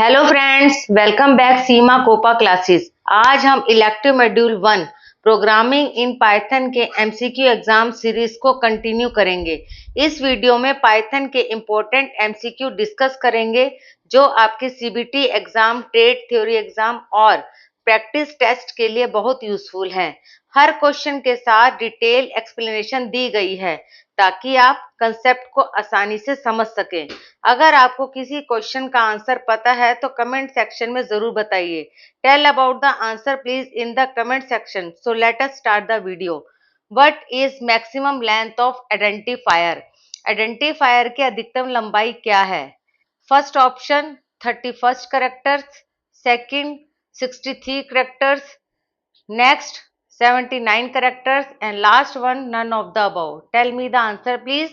Hello friends, welcome back सीमा Copa classes. आज हम elective module 1 programming in Python के MCQ exam series को continue करेंगे। इस वीडियो में पाइथन के इम्पोर्टेंट एमसीक्यू डिस्कस करेंगे जो आपके CBT exam, trade theory exam और प्रैक्टिस टेस्ट के लिए बहुत यूजफुल हैं। हर क्वेश्चन के साथ डिटेल एक्सप्लेनेशन दी गई है ताकि आप कंसेप्ट को आसानी से समझ सकें। अगर आपको किसी क्वेश्चन का आंसर पता है तो कमेंट सेक्शन में जरूर बताइए। Tell about the answer please in the comment section. So let us start the video. What is maximum length of identifier? Identifier की अधिकतम लंबाई क्या है? First option 31 characters, second 63 characters, next 79 characters and last one none of the above. Tell me the answer please.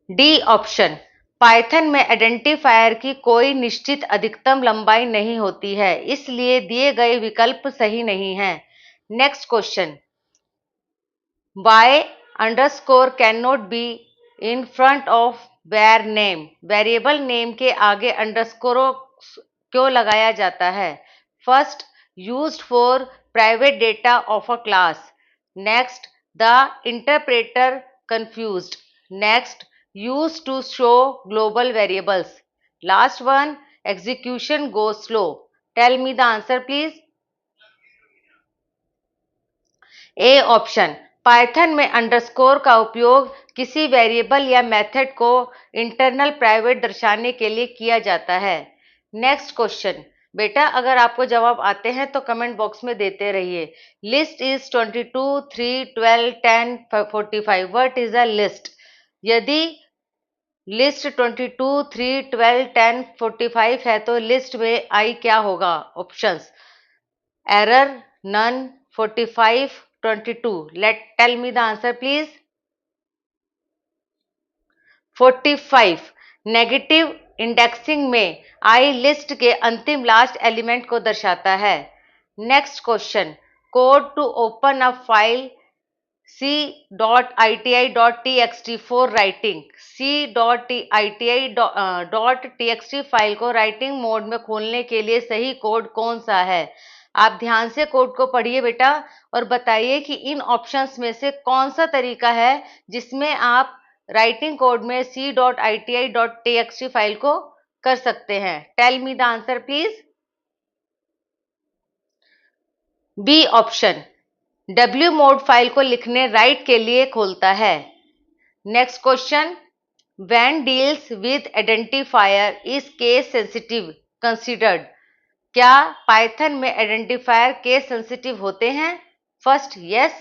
D option. Python में identifier की कोई निश्चित अधिकतम लंबाई नहीं होती है, इसलिए दिए गए विकल्प सही नहीं है। Next question. Why underscore can not be in front of var name? Variable name के आगे अंडरस्कोर क्यों लगाया जाता है? First, used for private data of a class. Next, the interpreter confused. Next, used to show global variables. Last one, execution goes slow. Tell me the answer please. A option. Python में underscore का उपयोग किसी variable या method को internal private दर्शाने के लिए किया जाता है। Next question. बेटा अगर आपको जवाब आते हैं तो कमेंट बॉक्स में देते रहिए। List is 22, 3, 12, 10, 45। What is a list? यदि लिस्ट 22, 3, 12, 10, 45 है तो लिस्ट में आई क्या होगा? Options error, none, 45, 22। Tell me the answer please. 45। Negative indexing में आई लिस्ट के अंतिम लास्ट एलिमेंट को दर्शाता है। Next question. Code to open a file c.iti.txt for writing. c.iti.txt file को राइटिंग मोड में खोलने के लिए सही कोड कौन सा है? आप ध्यान से कोड को पढ़िए बेटा और बताइए कि इन ऑप्शंस में से कौन सा तरीका है जिसमें आप राइटिंग कोड में c.iti.txt फाइल को कर सकते हैं। Tell me the answer please. B option. W mode file को लिखने राइट के लिए खोलता है। Next question. When deals with identifier is case sensitive considered? क्या पाइथन में आइडेंटिफायर केस सेंसिटिव होते हैं? First yes,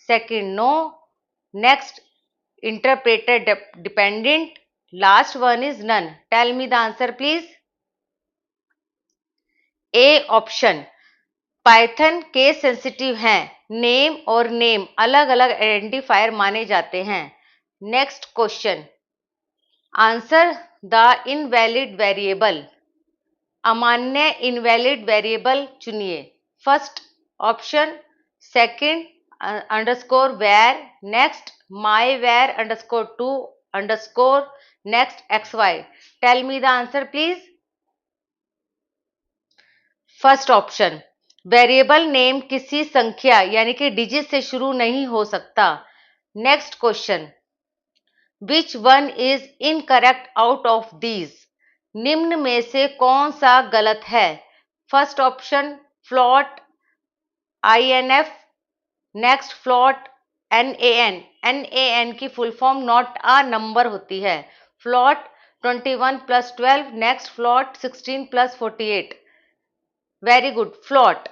second no, next interpreter dependent, last one is none. Tell me the answer please. A option. Python case sensitive हैं। Name और name अलग अलग identifier माने जाते हैं। Next question. Answer the invalid variable. अमान्य इनवैलिड वेरिएबल चुनिए। First option, second underscore var, next my var underscore two underscore, next XY। Tell me the answer please. First option. Variable name किसी संख्या यानी कि digit से शुरू नहीं हो सकता। Next question. Which one is incorrect out of these? निम्न में से कौन सा गलत है? First option float INF, next float NaN। NaN की full form not a number होती है। Float 21 + 12, next float 16 + 48। Very good. Float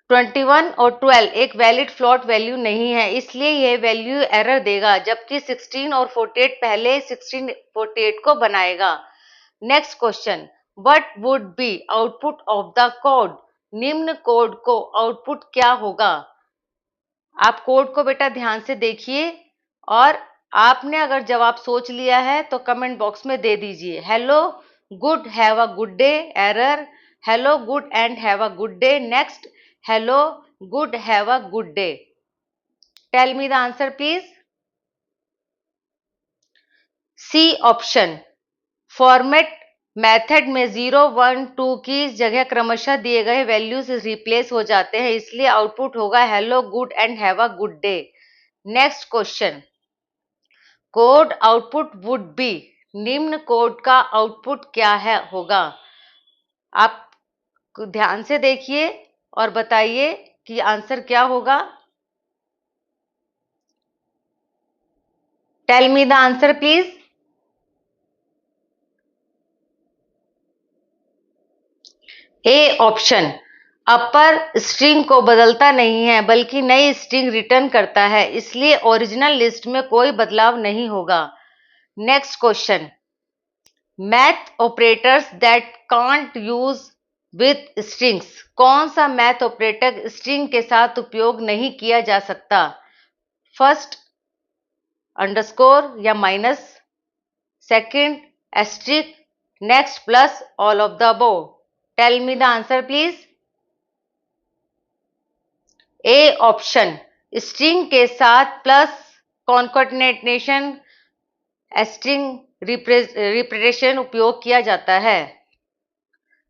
21 और 12 एक वैलिड फ्लॉट वैल्यू नहीं है, इसलिए यह वैल्यू एरर देगा, जबकि 16 और 48 पहले 16 48 को बनाएगा। Next question. What would be output of the code? निम्न कोड को आउटपुट क्या होगा? आप कोड को बेटा ध्यान से देखिए और आपने अगर जवाब सोच लिया है तो कमेंट बॉक्स में दे दीजिए। Hello good, have a good day, error, hello good and have a good day, next hello good have a good day. Tell me the answer please. C option, format method में 0, 1, 2 की जगह क्रमशः दिए गए values replace हो जाते हैं, इसलिए आउटपुट होगा hello, good and have a good day. Next question, code output would be, निम्न कोड का आउटपुट क्या है होगा? आप ध्यान से देखिए और बताइए कि आंसर क्या होगा। Tell me the answer please. A option, upper string को बदलता नहीं है बल्कि नई स्ट्रिंग रिटर्न करता है, इसलिए ओरिजिनल लिस्ट में कोई बदलाव नहीं होगा। Next question, math operators that can't use with strings, कौन सा मैथ ऑपरेटर स्ट्रिंग के साथ उपयोग नहीं किया जा सकता? फर्स्ट अंडरस्कोर या minus, second asterisk, next plus, all of the above. Tell me the answer please. A option, string के साथ प्लस कॉन्कैटिनेशन स्ट्रिंग रिप्रेजेंटेशन उपयोग किया जाता है।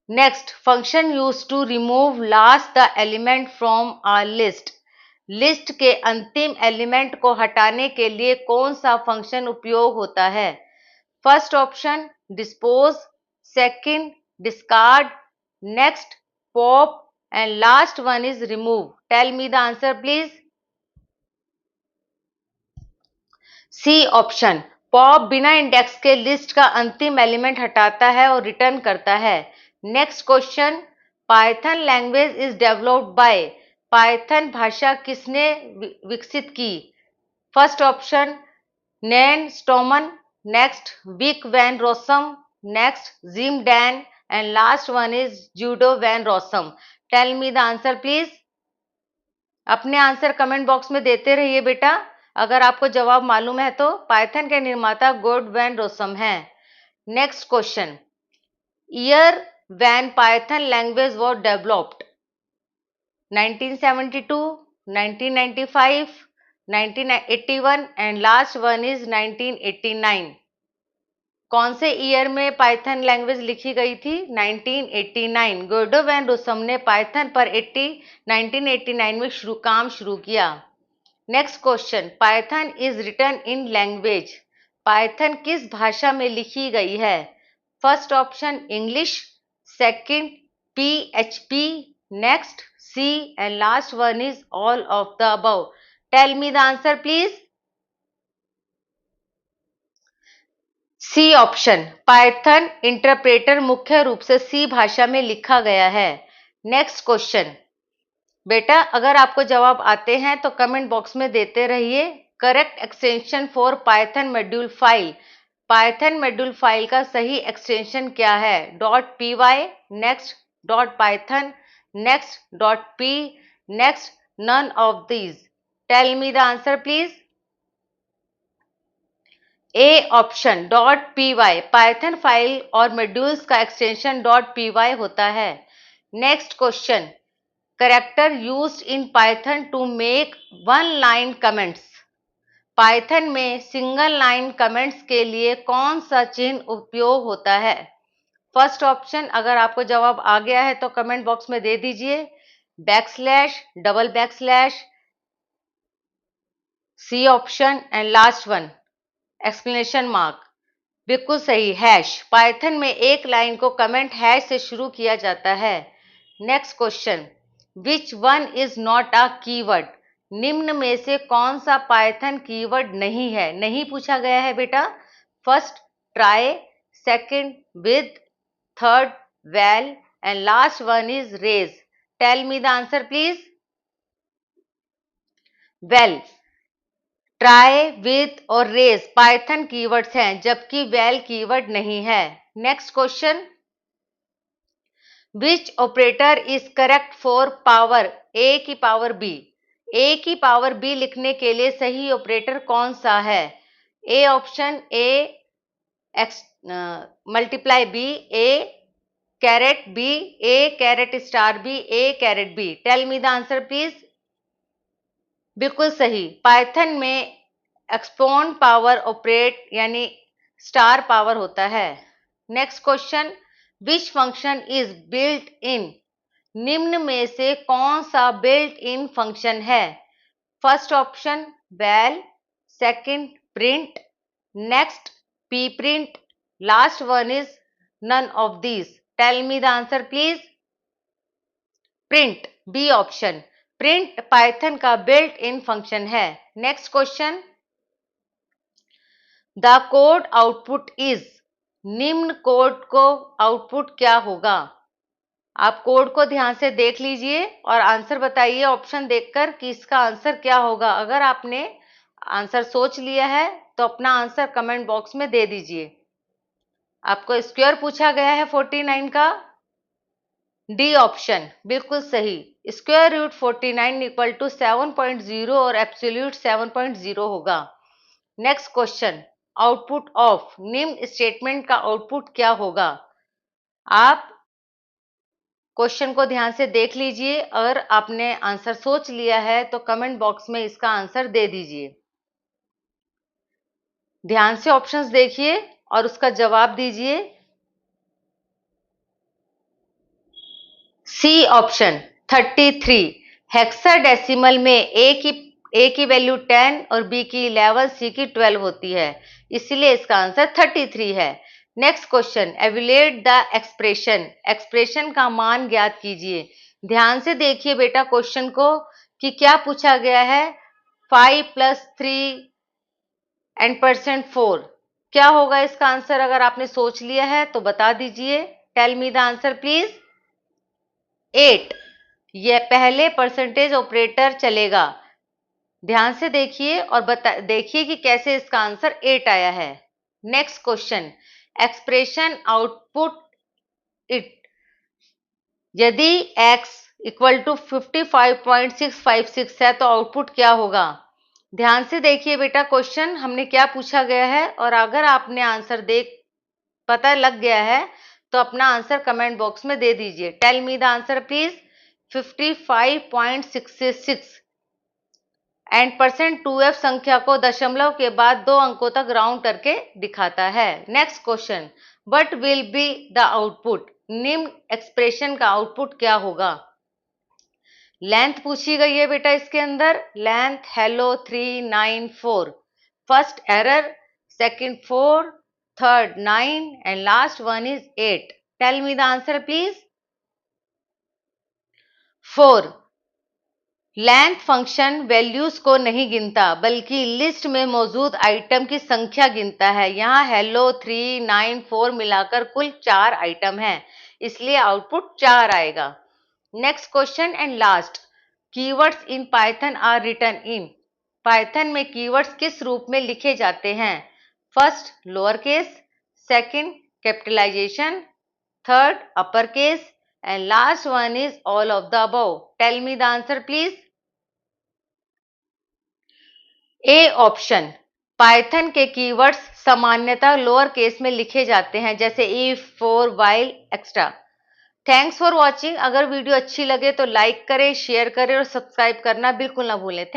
Next, function use to remove last the element from a list, list के अंतिम element को हटाने के लिए कौन सा फंक्शन उपयोग होता है? First option dispose, second discard, next pop and last one is remove. Tell me the answer please. C option, pop बिना इंडेक्स के लिस्ट का अंतिम एलिमेंट हटाता है और रिटर्न करता है। Next question, Python language is developed by, Python भाषा किसने विकसित की? First option Nan Stoman, next Vic van Rossum, next Jim Dan and last one is Guido van Rossum. Tell me the answer please. अपने answer comment box में देते रहिए बेटा। अगर आपको जवाब मालूम है तो पाइथन के निर्माता गुड वैन रोसम हैं। Next question, year when Python language was developed, 1972, 1995, 1981 and last one is 1989। कौन से ईयर में पाइथन लैंग्वेज लिखी गई थी? 1989। गोडो वैन रोसम ने पाइथन पर 1989 में काम शुरू किया। Next question, Python is written in language, Python किस भाषा में लिखी गई है? First option English, second PHP, next C and last one is all of the above. Tell me the answer please. C option, Python interpreter मुख्य रूप से C भाषा में लिखा गया है। नेक्स्ट क्वेश्चन, बेटा अगर आपको जवाब आते हैं तो कमेंट बॉक्स में देते रहिए। Correct extension for Python module file, Python module file का सही एक्सटेंशन क्या है? .py, next .python, next .p, next none of these. Tell me the answer please. A option .py, Python file और modules का extension .py होता है। Next question, character used in Python to make one line comments, Python में single line comments के लिए कौन सा चिन्ह उपयोग होता है? फर्स्ट ऑप्शन, अगर आपको जवाब आ गया है तो कमेंट बॉक्स में दे दीजिए। Backslash, double backslash, C option and last one explanation mark. बिल्कुल सही, हैश। पाइथन में एक लाइन को कमेंट हैश से शुरू किया जाता है। Next question, which one is not a keyword, निम्न में से कौन सा पाइथन कीवर्ड नहीं है? नहीं पूछा गया है बेटा। First try, second with, third well and last one is raise. Tell me the answer please. Well, try, with और रेज पाइथन कीवर्ड्स हैं, जबकि वेल कीवर्ड नहीं है। Next question, which operator is correct for power A की power B, ए की power B लिखने के लिए सही ऑपरेटर कौन सा है? A option A X multiply B, A caret B, A caret star B, A caret B. Tell me the answer please. बिल्कुल सही, पाइथन में एक्सपोन पावर ऑपरेट यानी स्टार पावर होता है। Next question, which function is built in? निम्न में से कौन सा बिल्ट इन फंक्शन है? First option val, second print, next P print, last one is none of these. Tell me the answer please. Print, B option. Print Python का built in function है। Next question, the code output is? निम्न code को output क्या होगा? आप code को ध्यान से देख लीजिए और आंसर बताइए ऑप्शन देखकर कि इसका आंसर क्या होगा। अगर आपने आंसर सोच लिया है तो अपना आंसर कमेंट बॉक्स में दे दीजिए। आपको स्क्वायर पूछा गया है 49 का, डी ऑप्शन बिल्कुल सही। स्क्वायर रूट 49 इक्वल टू 7.0 और एब्सोल्यूट 7.0 होगा। Next question, output of? निम्न स्टेटमेंट का आउटपुट क्या होगा? आप क्वेश्चन को ध्यान से देख लीजिए। अगर आपने आंसर सोच लिया है तो कमेंट बॉक्स में इसका आंसर दे दीजिए। ध्यान से ऑप्शंस देखिए और उसका जवाब दीजिए। C option 33। हेक्साडेसिमल में ए की वैल्यू 10 और बी की 11, सी की 12 होती है, इसलिए इसका आंसर 33 है। Next question, evaluate the expression? Expression का मान ज्ञात कीजिए। ध्यान से देखिए बेटा क्वेश्चन को कि क्या पूछा गया है। 5 + 3 and %4 क्या होगा इसका आंसर? अगर आपने सोच लिया है तो बता दीजिए। Tell me the answer please. 8। यह पहले परसेंटेज ऑपरेटर चलेगा। ध्यान से देखिए और देखिए कि कैसे इसका आंसर 8 आया है। Next question, expression output it? यदि x इक्वल टू 55.656 है तो आउटपुट क्या होगा? ध्यान से देखिए बेटा क्वेश्चन हमने क्या पूछा गया है और अगर आपने आंसर पता लग गया है तो अपना आंसर कमेंट बॉक्स में दे दीजिए। Tell me the answer please. 55.666 and %2f संख्या को दशमलव के बाद 2 अंकों तक राउंड करके दिखाता है। Next question, what will be the output? निम्न एक्सप्रेशन का आउटपुट क्या होगा? लेंथ पूछी गई है बेटा इसके अंदर। Length hello 394, first error, second 4, third 9 and last one is 8। Tell me the answer please. 4। Length function values को नहीं गिनता बल्कि लिस्ट में मौजूद आइटम की संख्या गिनता है। यहाँ हेलो 3, 9, 4 मिलाकर कुल 4 आइटम हैं, इसलिए आउटपुट 4 आएगा। Next question and last, keywords in Python are written in? Python में कीवर्ड्स किस रूप में लिखे जाते हैं? First lower case, second capitalization, third upper case and last one is all of the above. Tell me the answer please. A option. Python के keywords सामान्यतः lower case में लिखे जाते हैं, जैसे if, for, while, extra. Thanks for watching. अगर video अच्छी लगे तो लाइक करें, शेयर करें और सब्सक्राइब करना बिल्कुल ना भूलें। थैंक